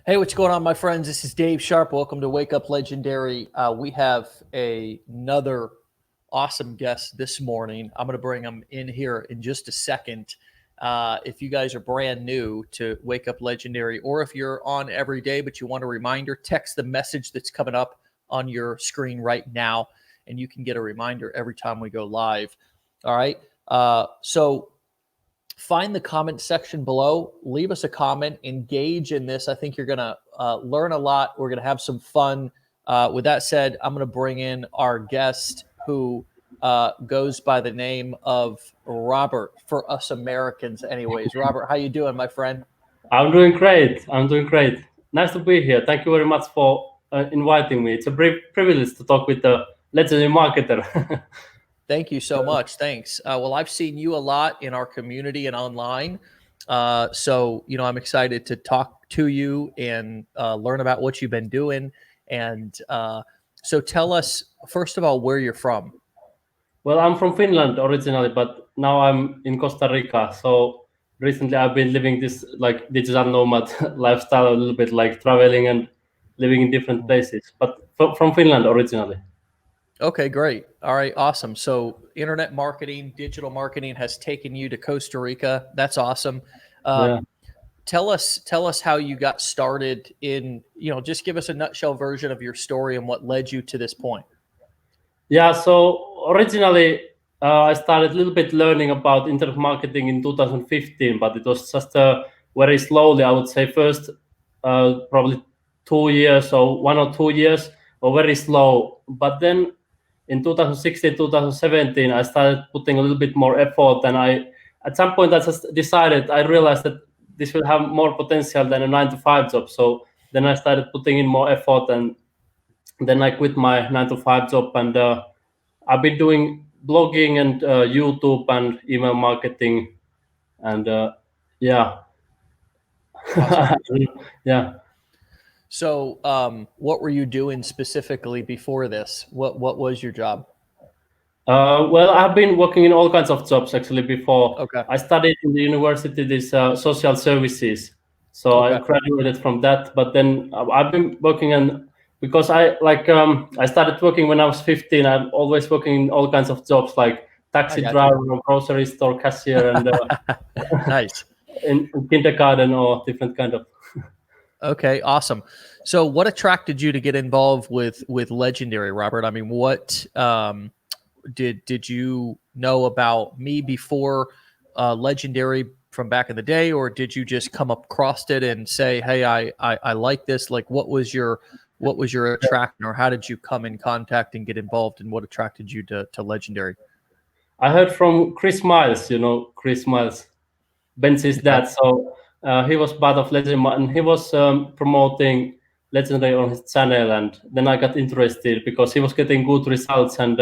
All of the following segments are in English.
Hey, what's going on, my friends? This is Dave Sharpe. Welcome to Wake Up Legendary. We have another awesome guest this morning. I'm going to bring him in here in just a second. If you guys are brand new to Wake Up Legendary, or if you're on every day but you want a reminder, text the message that's coming up on your screen right now, and you can get a reminder every time we go live. All right. So find the comment section below, leave us a comment, engage in this. I think you're going to learn a lot. We're going to have some fun. With that said, I'm going to bring in our guest who goes by the name of Robert, for us Americans anyways. Robert, how you doing, my friend? I'm doing great. Nice to be here. Thank you very much for inviting me. It's a privilege to talk with the legendary marketer. Thank you so much. Thanks. Well, I've seen you a lot in our community and online. So, I'm excited to talk to you and learn about what you've been doing. And so tell us, first of all, where you're from. Well, I'm from Finland originally, but now I'm in Costa Rica. So recently I've been living this like digital nomad lifestyle, a little bit like traveling and living in different places, but from Finland originally. Okay, great. All right, awesome. So internet marketing, digital marketing has taken you to Costa Rica. That's awesome. Yeah. Tell us how you got started in, just give us a nutshell version of your story and what led you to this point. Yeah, so originally I started a little bit learning about internet marketing in 2015, but it was just very slowly. I would say first probably 2 years or 1 or 2 years, or very slow. But then in 2016, 2017, I started putting a little bit more effort, and at some point I just decided, I realized that this will have more potential than a 9 to 5 job. So then I started putting in more effort, and then I quit my 9 to 5 job, and I've been doing blogging and YouTube and email marketing, and yeah. Awesome. Yeah. So, what were you doing specifically before this? What was your job? Well, I've been working in all kinds of jobs actually before. Okay. I studied in the university this social services, so I Okay. graduated from that. But then I've been working on, because I started working when I was 15. I'm always working in all kinds of jobs like I taxi got driver, you. grocery store cashier, and Nice. in kindergarten or different kind of. Okay, awesome. So, what attracted you to get involved with Legendary, Robert? I mean, what did you know about me before Legendary from back in the day, or did you just come across it and say, "Hey, I like this"? Like, what was your attraction, or how did you come in contact and get involved, and what attracted you to Legendary? I heard from Chris Miles, Chris Miles, Ben's Okay. dad. So he was part of Legendary, and he was promoting Legendary on his channel. And then I got interested because he was getting good results, and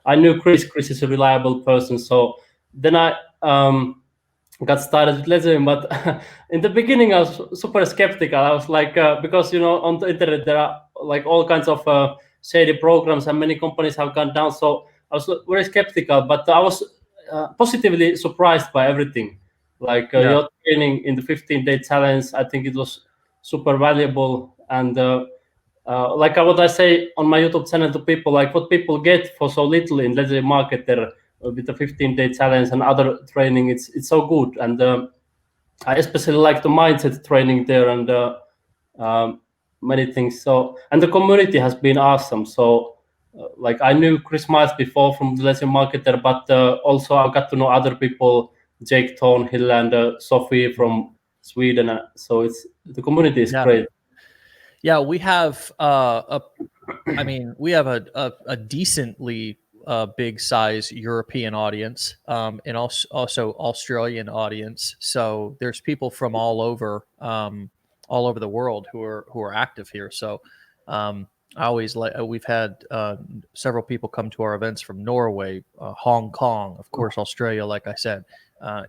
I knew Chris. Chris is a reliable person. So then I got started with Legendary. But in the beginning, I was super skeptical. I was like, because on the internet there are like all kinds of shady programs, and many companies have gone down. So I was very skeptical, but I was positively surprised by everything. Like Yeah. your training in the 15-day challenge, I think it was super valuable. And like what I say on my YouTube channel to people, like what people get for so little in Legendary Marketer with the 15-day challenge and other training, it's so good. And I especially like the mindset training there, and many things. So, and the community has been awesome. So like I knew Chris Miles before from the Legendary Marketer, but also I got to know other people, Jake Thornhill and Sophie from Sweden. So the community is Yeah. great. Yeah, we have we have a decently big size European audience, and also Australian audience. So there's people from all over the world who are active here. So I always like, we've had several people come to our events from Norway, Hong Kong, of course, Australia. Like I said,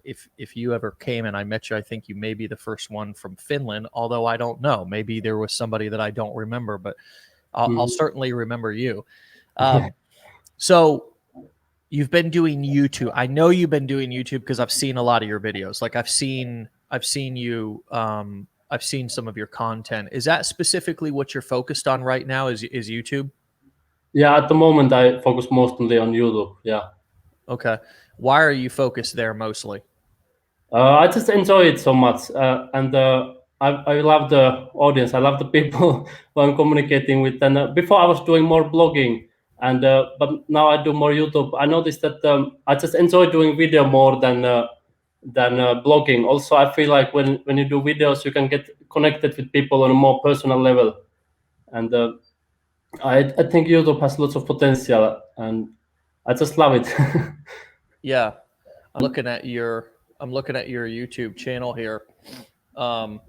if you ever came and I met you, I think you may be the first one from Finland. Although I don't know, maybe there was somebody that I don't remember, but I'll certainly remember you. So you've been doing YouTube. I know you've been doing YouTube because I've seen a lot of your videos. Like I've seen you. I've seen some of your content. Is that specifically what you're focused on right now? Is YouTube? Yeah, at the moment I focus mostly on YouTube. Yeah. Okay. Why are you focused there mostly? I just enjoy it so much, and I love the audience. I love the people who I'm communicating with. And before I was doing more blogging, and but now I do more YouTube. I noticed that I just enjoy doing video more than blogging. Also, I feel like when you do videos, you can get connected with people on a more personal level, and I think YouTube has lots of potential, and I just love it. Yeah, I'm looking at your YouTube channel here, and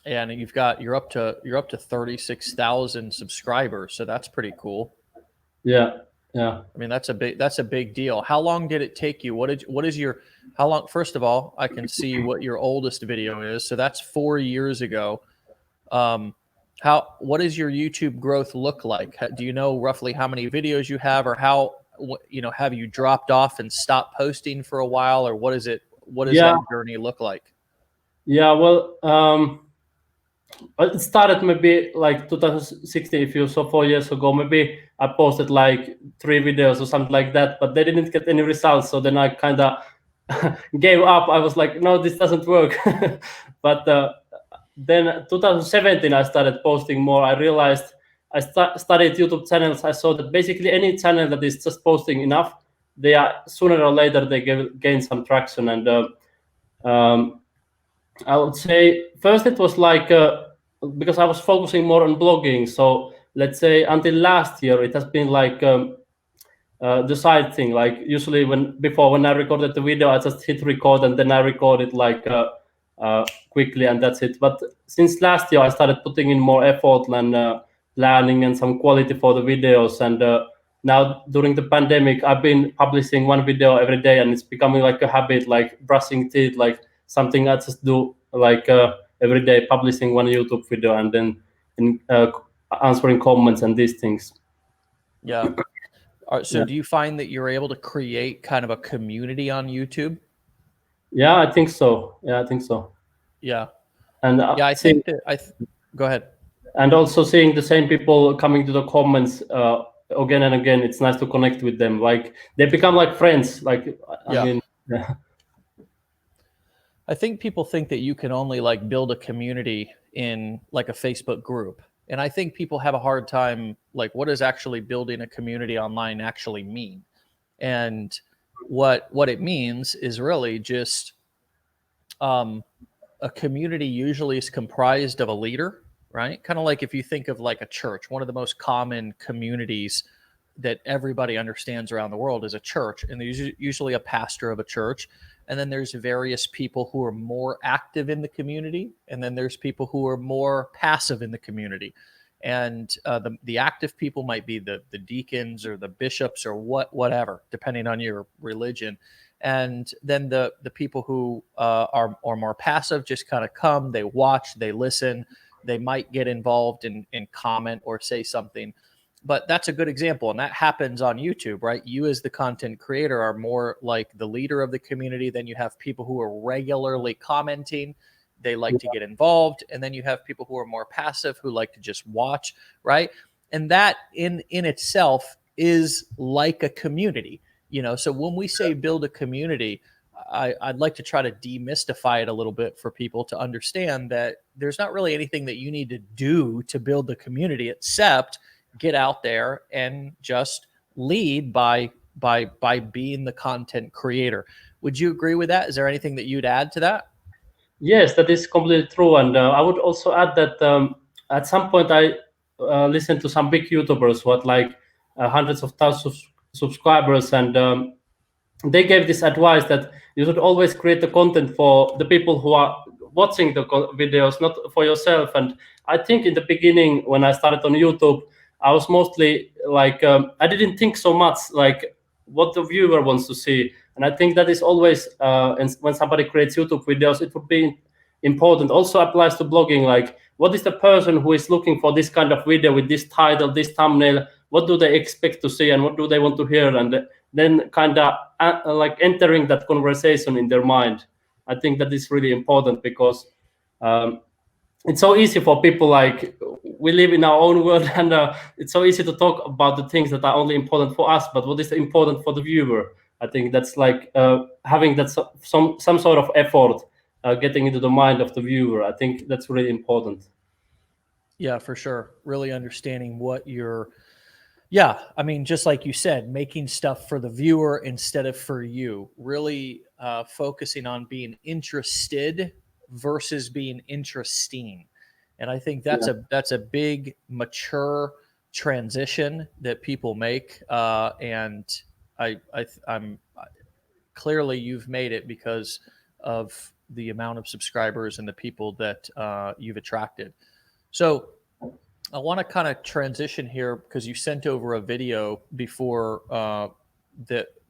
you're up to 36,000 subscribers, so that's pretty cool. Yeah. I mean, that's a big deal. How long did it take you? How long? First of all, I can see what your oldest video is, so that's 4 years ago. What does your YouTube growth look like? Do you know roughly how many videos you have, or have you dropped off and stopped posting for a while, or what does that journey look like? Yeah, well, it started maybe like 2016. If you saw 4 years ago, maybe I posted like 3 videos or something like that, but they didn't get any results. So then I kind of gave up. I was like, no, this doesn't work. But then 2017, I started posting more. I realized I studied YouTube channels. I saw that basically any channel that is just posting enough, they are sooner or later they gain some traction. And I would say first it was like because I was focusing more on blogging. So let's say until last year, it has been like the side thing. Like usually when I recorded the video, I just hit record and then I record it like quickly and that's it. But since last year, I started putting in more effort and planning and some quality for the videos. And now during the pandemic, I've been publishing one video every day, and it's becoming like a habit, like brushing teeth, like something I just do like every day, publishing one YouTube video and then answering comments and these things. Yeah. So do you find that you're able to create kind of a community on YouTube? Yeah, I think so. Yeah. And I think that go ahead. And also seeing the same people coming to the comments again and again, it's nice to connect with them. Like they become like friends. Like I mean, yeah. I think people think that you can only like build a community in like a Facebook group. And I think people have a hard time, like, what does actually building a community online actually mean? And what it means is really just a community usually is comprised of a leader, right? Kind of like if you think of like a church, one of the most common communities that everybody understands around the world is a church. And there's usually a pastor of a church. And then there's various people who are more active in the community. And then there's people who are more passive in the community. And the active people might be the deacons or the bishops or whatever, depending on your religion. And then the people who are more passive just kind of come, they watch, they listen, they might get involved and comment or say something. But that's a good example. And that happens on YouTube, right? You as the content creator are more like the leader of the community. Then you have people who are regularly commenting. They like to get involved. And then you have people who are more passive who like to just watch, right? And that in itself is like a community, So when we say build a community, I'd like to try to demystify it a little bit for people to understand that there's not really anything that you need to do to build the community except get out there and just lead by being the content creator. Would you agree with that? Is there anything that you'd add to that? Yes, that is completely true. And I would also add that at some point I listened to some big YouTubers who had like hundreds of thousands of subscribers, and they gave this advice that you should always create the content for the people who are watching the videos, not for yourself. And I think in the beginning, when I started on YouTube, I was mostly like, I didn't think so much like what the viewer wants to see. And I think that is always, when somebody creates YouTube videos, it would be important. Also applies to blogging, like what is the person who is looking for this kind of video with this title, this thumbnail, what do they expect to see and what do they want to hear? And then kind of like entering that conversation in their mind. I think that is really important because It's so easy for people, like we live in our own world, and it's so easy to talk about the things that are only important for us, but what is important for the viewer? I think that's like having that some sort of effort, getting into the mind of the viewer. I think that's really important. Yeah, for sure. Really understanding what you're, yeah, I mean, just like you said, making stuff for the viewer instead of for you, really focusing on being interested versus being interesting. And I think Yeah. that's a big mature transition that people make. And I'm clearly you've made it because of the amount of subscribers and the people that you've attracted. So I want to kind of transition here because you sent over a video before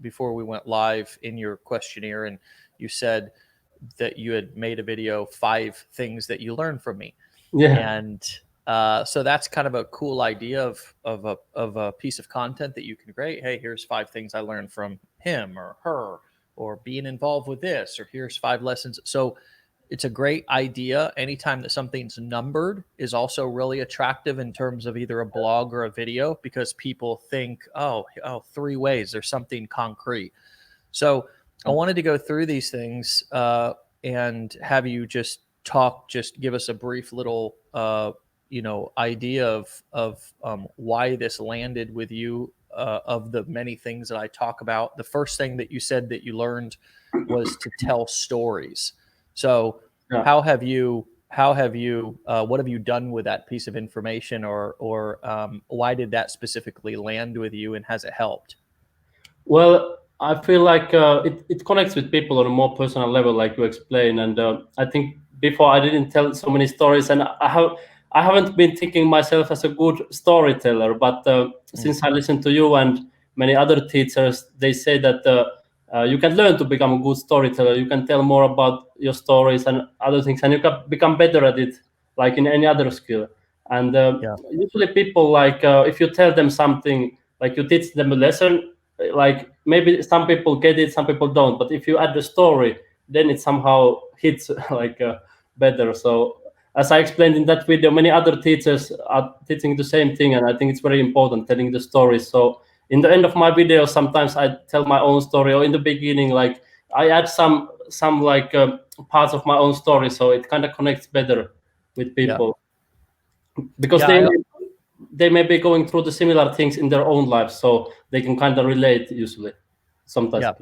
we went live in your questionnaire, and you said that you had made a video 5 things that you learned from me, Yeah. and so that's kind of a cool idea of a piece of content that you can create. Hey, here's 5 things I learned from him or her, or being involved with this, or here's 5 lessons. So it's a great idea. Anytime that something's numbered is also really attractive in terms of either a blog or a video, because people think, oh, 3 ways, there's something concrete. So I wanted to go through these things and have you just give us a brief little, idea of why this landed with you. Of the many things that I talk about, the first thing that you said that you learned was to tell stories. So Yeah. what have you done with that piece of information, or why did that specifically land with you, and has it helped? Well, I feel like it connects with people on a more personal level, like you explained. And I think before I didn't tell so many stories, and I haven't been thinking myself as a good storyteller. But since I listened to you and many other teachers, they say that you can learn to become a good storyteller. You can tell more about your stories and other things, and you can become better at it, like in any other skill. And Yeah. usually, people, like if you tell them something, like you teach them a lesson, like maybe some people get it, some people don't, but if you add the story, then it somehow hits like better. So as I explained in that video, many other teachers are teaching the same thing, and I think it's very important telling the story. So in the end of my video, sometimes I tell my own story, or in the beginning, like I add some like parts of my own story, so it kind of connects better with people, because Yeah, they may be going through the similar things in their own lives, so they can kind of relate usually, sometimes. yeah.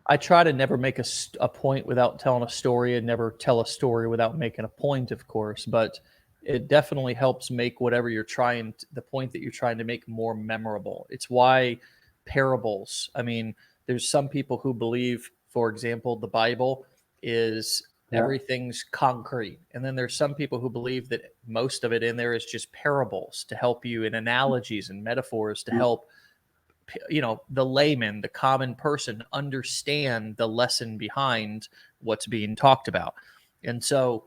I try to never make a point without telling a story, and never tell a story without making a point, of course. But it definitely helps make whatever the point that you're trying to make, more memorable. It's why parables. I mean, there's some people who believe, for example, the Bible is Yeah. everything's concrete, and then there's some people who believe that most of it in there is just parables to help you, in analogies and metaphors to help the layman, the common person, understand the lesson behind what's being talked about. And so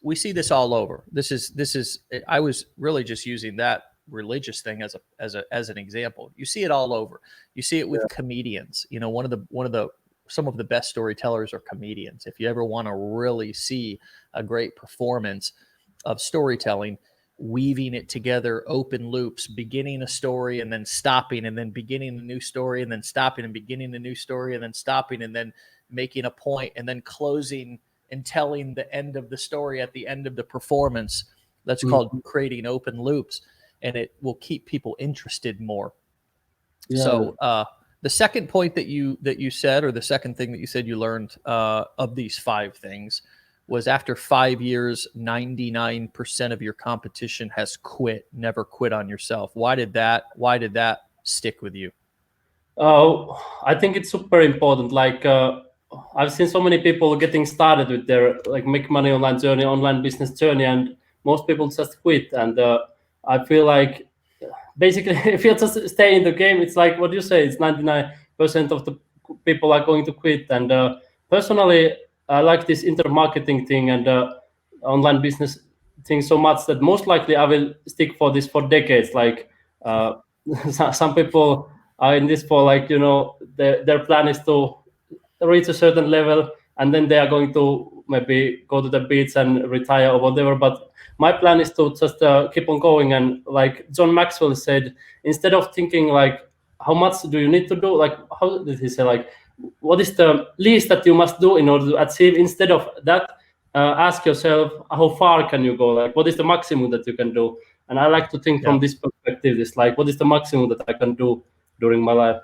we see this all over. This is I was really just using that religious thing as an example. You see it all over. You see it with comedians. Some of the best storytellers are comedians. If you ever want to really see a great performance of storytelling, weaving it together, open loops, beginning a story and then stopping, and then beginning a new story and then stopping, and beginning a new story and then stopping, and then making a point, and then closing and telling the end of the story at the end of the performance. That's called creating open loops, and it will keep people interested more. Yeah. So the second point that you said, or the second thing that you said you learned of these 5 things, was after 5 years, 99% of your competition has quit. Never quit on yourself. Why did that stick with you? I think it's super important. Like I've seen so many people getting started with their like make money online journey, online business journey, and most people just quit. And I feel like basically, if you just stay in the game, it's like what you say. It's 99% of the people are going to quit. And personally, I like this intermarketing thing and online business thing so much that most likely I will stick for this for decades. Like some people are in this for like their plan is to reach a certain level, and then they are going to maybe go to the beach and retire or whatever. But my plan is to just keep on going. And like John Maxwell said, instead of thinking like, how much do you need to do? Like, how did he say? Like, what is the least that you must do in order to achieve? Instead of that, ask yourself, how far can you go? Like, what is the maximum that you can do? And I like to think from this perspective. It's like, what is the maximum that I can do during my life?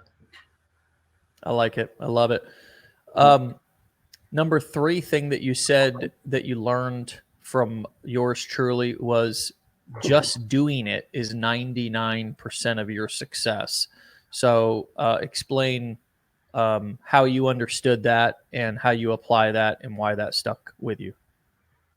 I like it. I love it. Number 3 thing that you said that you learned from yours truly was just doing it is 99% of your success. So explain how you understood that and how you apply that and why that stuck with you.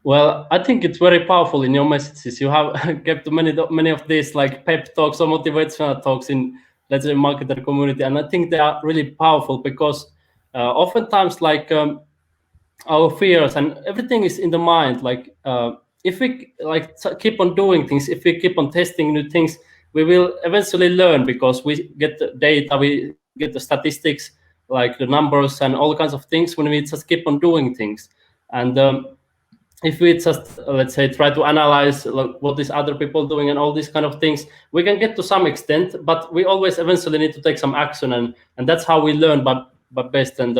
Well, I think it's very powerful in your messages. You have kept many of these like pep talks or motivational talks in, let's say, marketer community, and I think they are really powerful because oftentimes like our fears and everything is in the mind. Like if we like keep on doing things, if we keep on testing new things, we will eventually learn because we get the data, we get the statistics, like the numbers and all kinds of things when we just keep on doing things. And if we just let's say try to analyze like, what is other people doing and all these kind of things, we can get to some extent, but we always eventually need to take some action, and that's how we learn but best. And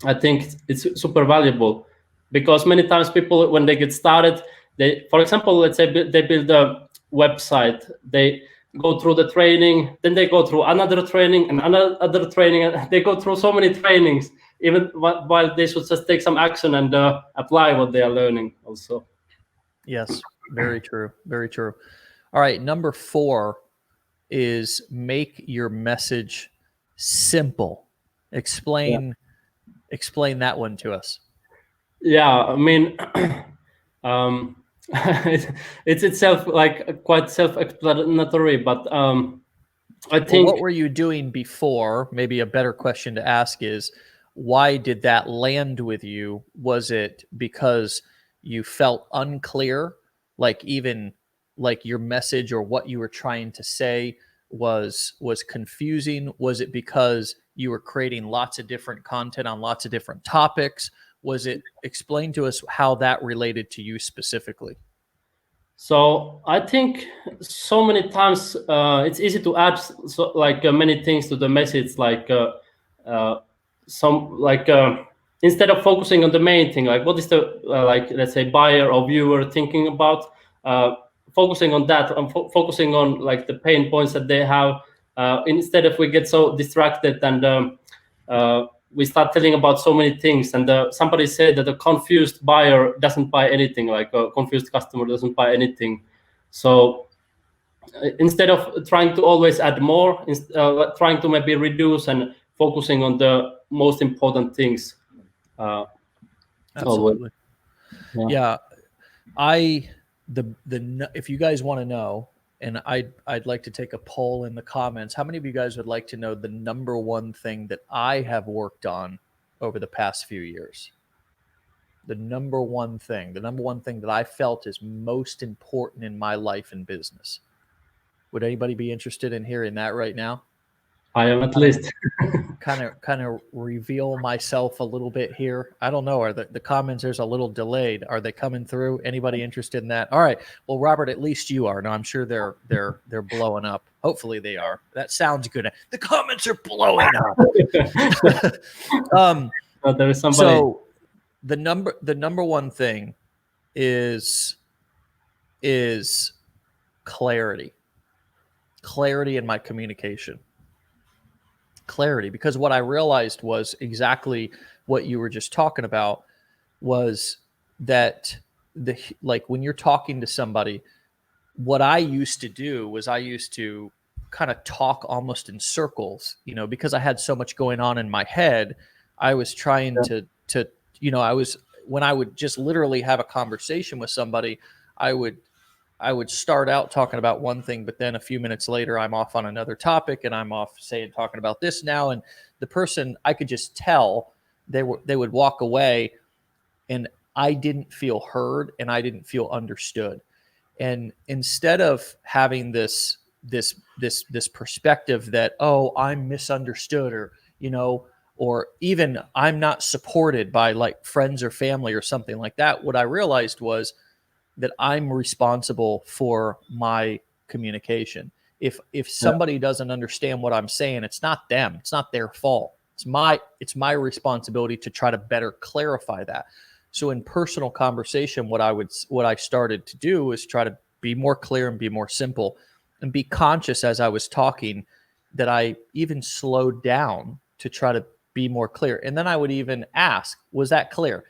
I think it's super valuable because many times people, when they get started, they, for example, let's say they build a website, they go through the training, then they go through another training and another training, and they go through so many trainings, even while they should just take some action and apply what they are learning also. Yes, very true. Very true. All right. Number 4 is make your message simple. Explain that one to us. Yeah, I mean, it's itself like quite self-explanatory, but I think. What were you doing before? Maybe a better question to ask is, why did that land with you? Was it because you felt unclear, like even like your message or what you were trying to say was confusing? Was it because you were creating lots of different content on lots of different topics? Was it, explain to us how that related to you specifically? So I think so many times it's easy to add many things to the message, like some like instead of focusing on the main thing, like what is the like let's say buyer or viewer thinking about, focusing on that and focusing on like the pain points that they have. Instead of we get so distracted and we start telling about so many things, and somebody said that a confused buyer doesn't buy anything, like a confused customer doesn't buy anything. So instead of trying to always add more, trying to maybe reduce and focusing on the most important things. Absolutely. Yeah. If you guys want to know, and I'd like to take a poll in the comments. How many of you guys would like to know the number 1 thing that I have worked on over the past few years? The number one thing that I felt is most important in my life and business. Would anybody be interested in hearing that right now? I am at least. kind of reveal myself a little bit here. I don't know. Are the comments, there's a little delayed. Are they coming through? Anybody interested in that? All right. Well, Robert, at least you are. No, I'm sure they're blowing up. Hopefully they are. That sounds good. The comments are blowing up. There is somebody. So the number 1 thing is clarity in my communication. Clarity, because what I realized was exactly what you were just talking about, was that like when you're talking to somebody, what I used to do was I used to kind of talk almost in circles, because I had so much going on in my head. I was trying to when I would just literally have a conversation with somebody, I would start out talking about one thing, but then a few minutes later, I'm off on another topic and I'm off talking about this now. And the person, I could just tell they would walk away and I didn't feel heard and I didn't feel understood. And instead of having this perspective that, oh, I'm misunderstood, or, or even I'm not supported by like friends or family or something like that, what I realized was that I'm responsible for my communication. If somebody doesn't understand what I'm saying, it's not them. It's not their fault. It's my responsibility to try to better clarify that. So in personal conversation, what I started to do is try to be more clear and be more simple and be conscious as I was talking that I even slowed down to try to be more clear. And then I would even ask, was that clear?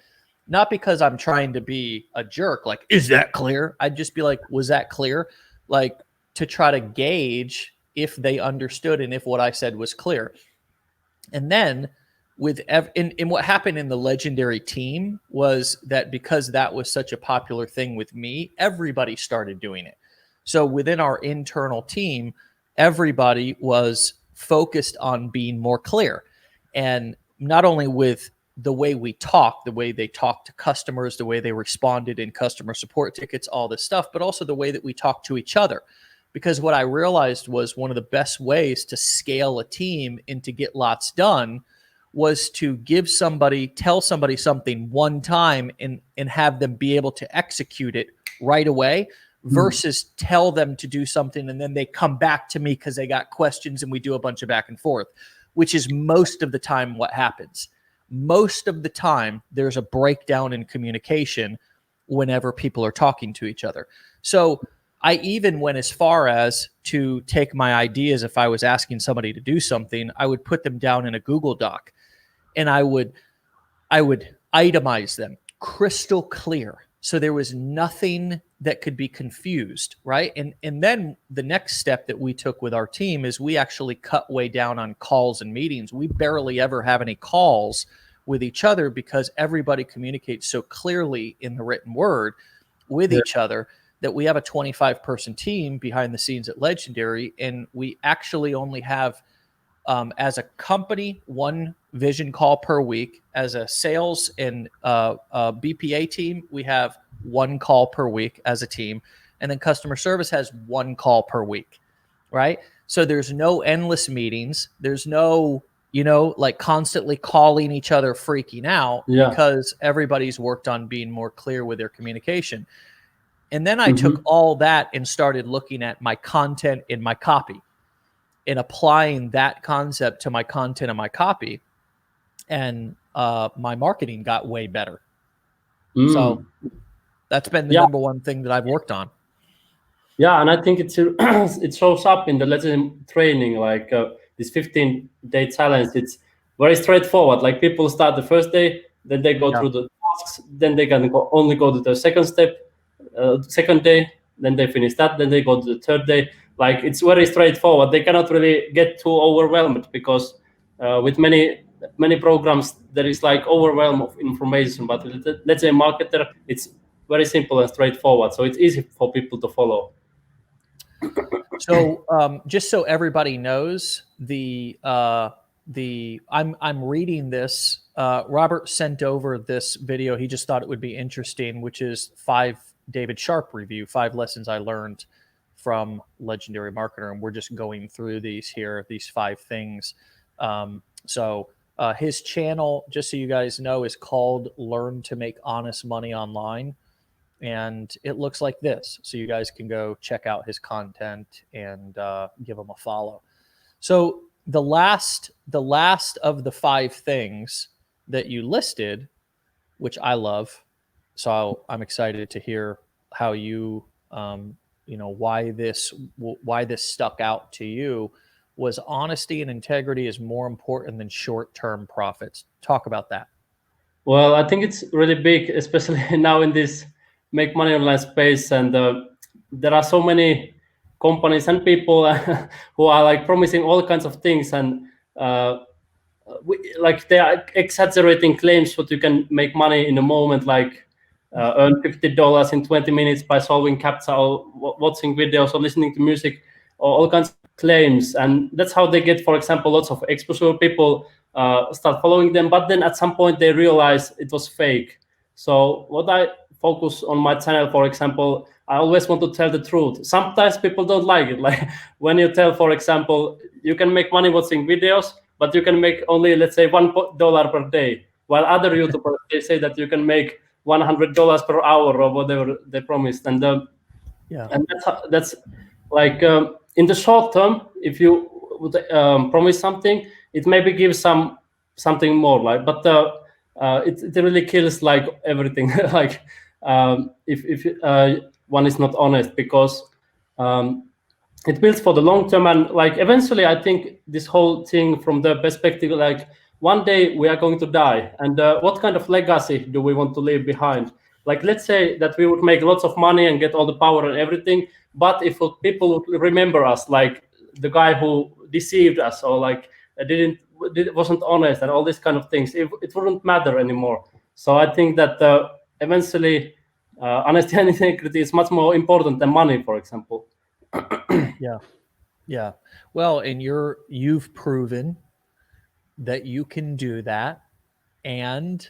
Not because I'm trying to be a jerk, like, is that clear? I'd just be like, was that clear? Like, to try to gauge if they understood and if what I said was clear. And then in what happened in the legendary team was that because that was such a popular thing with me, everybody started doing it. So within our internal team, everybody was focused on being more clear. And not only with the way we talk, the way they talk to customers, the way they responded in customer support tickets, all this stuff, but also the way that we talk to each other. Because what I realized was one of the best ways to scale a team and to get lots done was to tell somebody something one time and have them be able to execute it right away versus tell them to do something and then they come back to me because they got questions and we do a bunch of back and forth, which is most of the time what happens. Most of the time, there's a breakdown in communication whenever people are talking to each other. So I even went as far as to take my ideas. If I was asking somebody to do something, I would put them down in a Google Doc and I would itemize them crystal clear. So there was nothing that could be confused, right? And then the next step that we took with our team is we actually cut way down on calls and meetings. We barely ever have any calls with each other because everybody communicates so clearly in the written word with each other that we have a 25-person team behind the scenes at Legendary, and we actually only have, as a company, one vision call per week. As a sales and BPA team, we have one call per week as a team, and then customer service has one call per week, right? So there's no endless meetings. There's no, like constantly calling each other, freaking out because everybody's worked on being more clear with their communication. And then I took all that and started looking at my content in my copy and applying that concept to my content and my copy. And my marketing got way better. So that's been the number one thing that I've worked on. Yeah, and I think it shows up in the legend training, like this 15-day challenge. It's very straightforward. Like people start the first day, then they go through the tasks, then they can only go to the second step, second day, then they finish that, then they go to the third day. Like it's very straightforward. They cannot really get too overwhelmed because with many programs there is like overwhelm of information. But let's say marketer, it's very simple and straightforward, so it's easy for people to follow. So just so everybody knows, I'm reading this. Robert sent over this video. He just thought it would be interesting, which is 5 David Sharpe review, 5 lessons I learned from Legendary Marketer. And we're just going through these 5 things. So his channel, just so you guys know, is called Learn to Make Honest Money Online. And it looks like this. So you guys can go check out his content and give him a follow. So the last of the 5 things that you listed, which I love, so I'm excited to hear how you, why this stuck out to you, was honesty and integrity is more important than short-term profits. Talk about that. Well, I think it's really big, especially now in this make money online space, and there are so many companies and people who are like promising all kinds of things, and like they are exaggerating claims that you can make money in a moment, like earn $50 in 20 minutes by solving CAPTCHA or watching videos or listening to music, or all kinds of claims. And that's how they get, for example, lots of exposure. People start following them, but then at some point they realize it was fake. So what I focus on my channel, for example, I always want to tell the truth. Sometimes people don't like it. Like when you tell, for example, you can make money watching videos, but you can make only, let's say, $1 per day, while other YouTubers, they say that you can make $100 per hour or whatever they promised. And and that's like in the short term, if you would promise something, it maybe gives something more, like, but it really kills like everything. Like if one is not honest, because it builds for the long term. And like eventually, I think this whole thing from the perspective, like one day we are going to die, and what kind of legacy do we want to leave behind? Like, let's say that we would make lots of money and get all the power and everything, but if people would remember us like the guy who deceived us, or like wasn't honest, and all these kind of things, it wouldn't matter anymore. So I think that eventually honesty and integrity is much more important than money, for example. Yeah. Well, and you've proven that you can do that and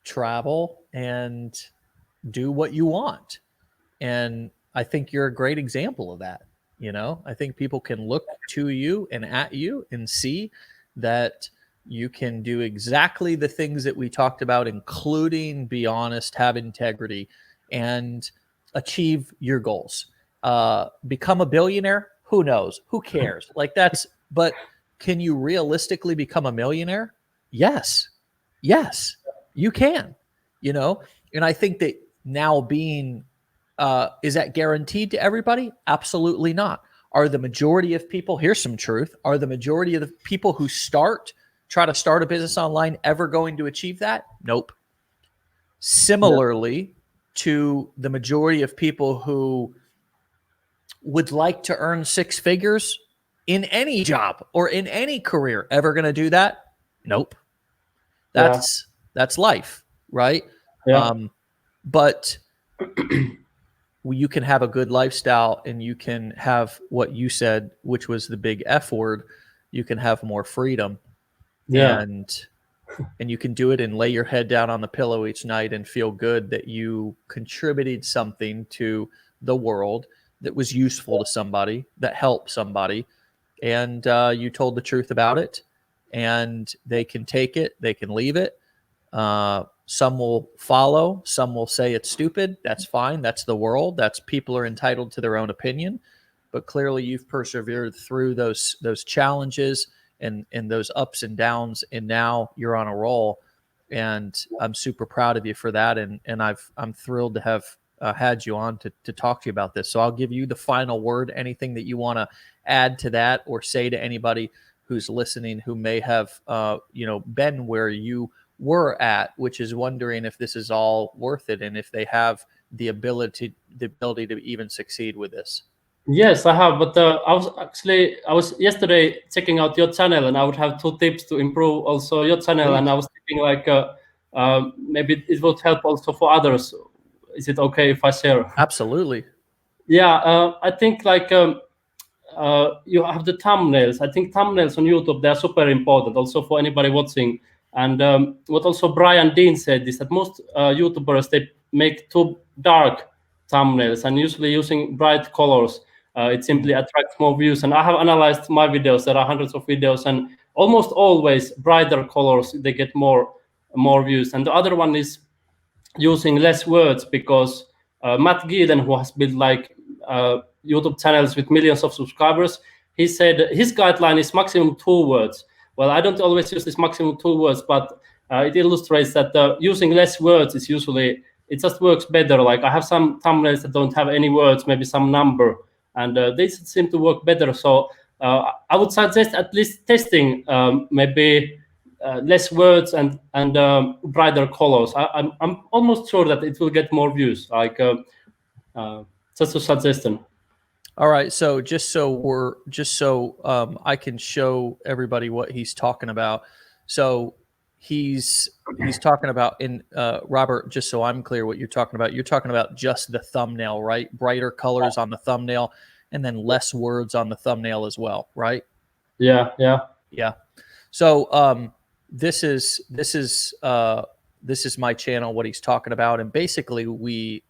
travel and do what you want. And I think you're a great example of that. I think people can look to you and at you and see that you can do exactly the things that we talked about, including be honest, have integrity, and achieve your goals. Become a billionaire? Who knows? Who cares? But can you realistically become a millionaire? Yes, you can. And I think that now being is that guaranteed to everybody? Absolutely not. Are the majority of people, here's some truth, are the majority of the people who try to start a business online ever going to achieve that? Nope. Similarly to the majority of people who would like to earn six figures in any job or in any career, ever going to do that? Nope. That's life, right? But you can have a good lifestyle, and you can have what you said, which was the big F word. You can have more freedom, and you can do it and lay your head down on the pillow each night and feel good that you contributed something to the world that was useful to somebody, that helped somebody, and you told the truth about it, and they can take it, they can leave it. Some will follow, some will say it's stupid. That's fine. That's the world. People are entitled to their own opinion. But clearly you've persevered through those challenges and those ups and downs, and now you're on a roll. And I'm super proud of you for that. And I'm thrilled to have had you on to talk to you about this. So I'll give you the final word. Anything that you want to add to that, or say to anybody who's listening who may have been where you were at, which is wondering if this is all worth it, and if they have the ability to even succeed with this. Yes, I have. But I was yesterday checking out your channel, and I would have 2 tips to improve also your channel. Please. And I was thinking like maybe it would help also for others. Is it okay if I share? Absolutely. Yeah, I think like you have the thumbnails. I think thumbnails on YouTube, they are super important also for anybody watching. And what also Brian Dean said is that most YouTubers, they make too dark thumbnails, and usually using bright colors, it simply attracts more views. And I have analyzed my videos. There are hundreds of videos, and almost always brighter colors, they get more views. And the other one is using less words, because Matt Gieden, who has built like YouTube channels with millions of subscribers, he said his guideline is maximum 2 words. Well, I don't always use this maximum 2 words, but it illustrates that using less words is usually, it just works better. Like I have some thumbnails that don't have any words, maybe some number, and they seem to work better. So I would suggest at least testing maybe less words and brighter colors. I'm almost sure that it will get more views. Like just a suggestion. All right, so just so I can show everybody what he's talking about. So he's talking about in Robert. Just so I'm clear, what you're talking about. You're talking about just the thumbnail, right? Brighter colors on the thumbnail, and then less words on the thumbnail as well, right? Yeah. So this is my channel. What he's talking about, and basically we.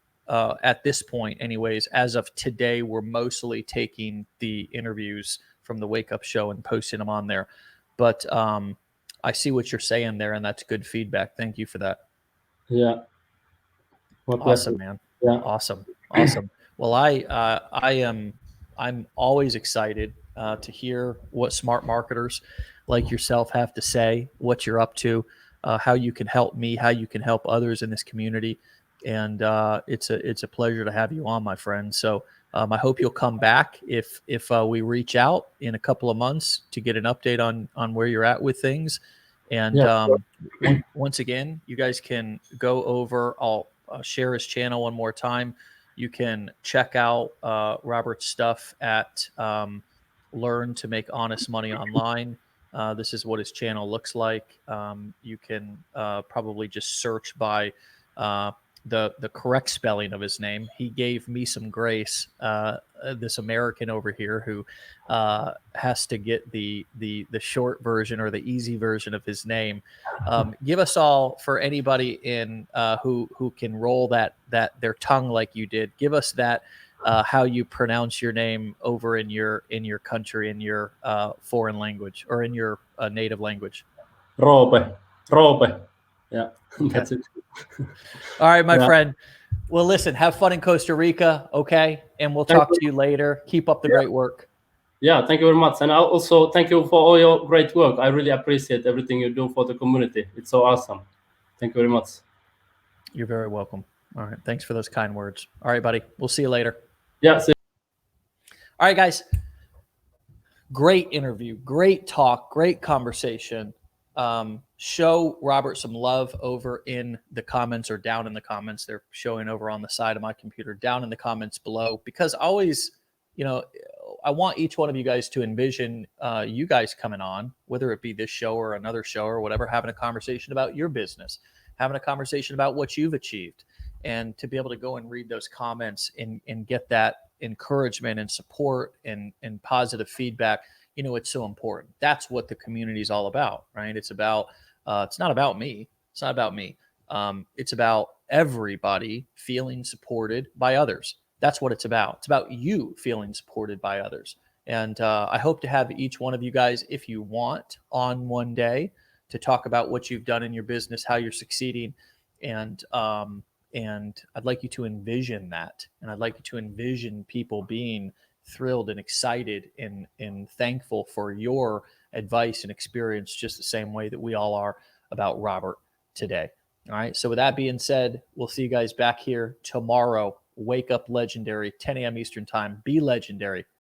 At this point, anyways, as of today, we're mostly taking the interviews from the Wake Up Show and posting them on there. but I see what you're saying there, and that's good feedback. Thank you for that. Yeah. My pleasure. Awesome, man. Yeah. Awesome. Well, I'm always excited to hear what smart marketers like yourself have to say, what you're up to, how you can help me, how you can help others in this community. And it's a pleasure to have you on, my friend. So I hope you'll come back if we reach out in a couple of months to get an update on where you're at with things. And Yeah. once again, you guys can go over. I'll share his channel one more time. You can check out Robert's stuff at Learn to Make Honest Money Online. This is what his channel looks like. You can probably just search by the correct spelling of his name. He gave me some grace. This American over here who has to get the short version or the easy version of his name. Give us all, for anybody in who can roll that their tongue like you did. Give us that how you pronounce your name over in your country, in your foreign language or in your native language. Roope. Yeah, Okay. that's it. All right, my friend. Well, listen, have fun in Costa Rica, okay? And we'll talk to you later. Keep up the great work. Yeah, thank you very much. And I also thank you for all your great work. I really appreciate everything you do for the community. It's so awesome. Thank you very much. You're very welcome. All right. Thanks for those kind words. All right, buddy. We'll see you later. Yeah. See you. All right, guys. Great interview, great talk, great conversation. Show Robert some love over in the comments or down in the comments. They're showing over on the side of my computer, down in the comments below, because always, I want each one of you guys to envision you guys coming on, whether it be this show or another show or whatever, having a conversation about your business, having a conversation about what you've achieved, and to be able to go and read those comments and get that encouragement and support and positive feedback. It's so important. That's what the community is all about, right? It's about it's not about me. It's not about me. It's about everybody feeling supported by others. That's what it's about. It's about you feeling supported by others. And I hope to have each one of you guys, if you want, on one day to talk about what you've done in your business, how you're succeeding, and I'd like you to envision that. And I'd like you to envision people being thrilled and excited and thankful for your advice and experience, just the same way that we all are about Robert today. All right. So with that being said, we'll see you guys back here tomorrow. Wake up legendary, 10 a.m. Eastern time. Be legendary.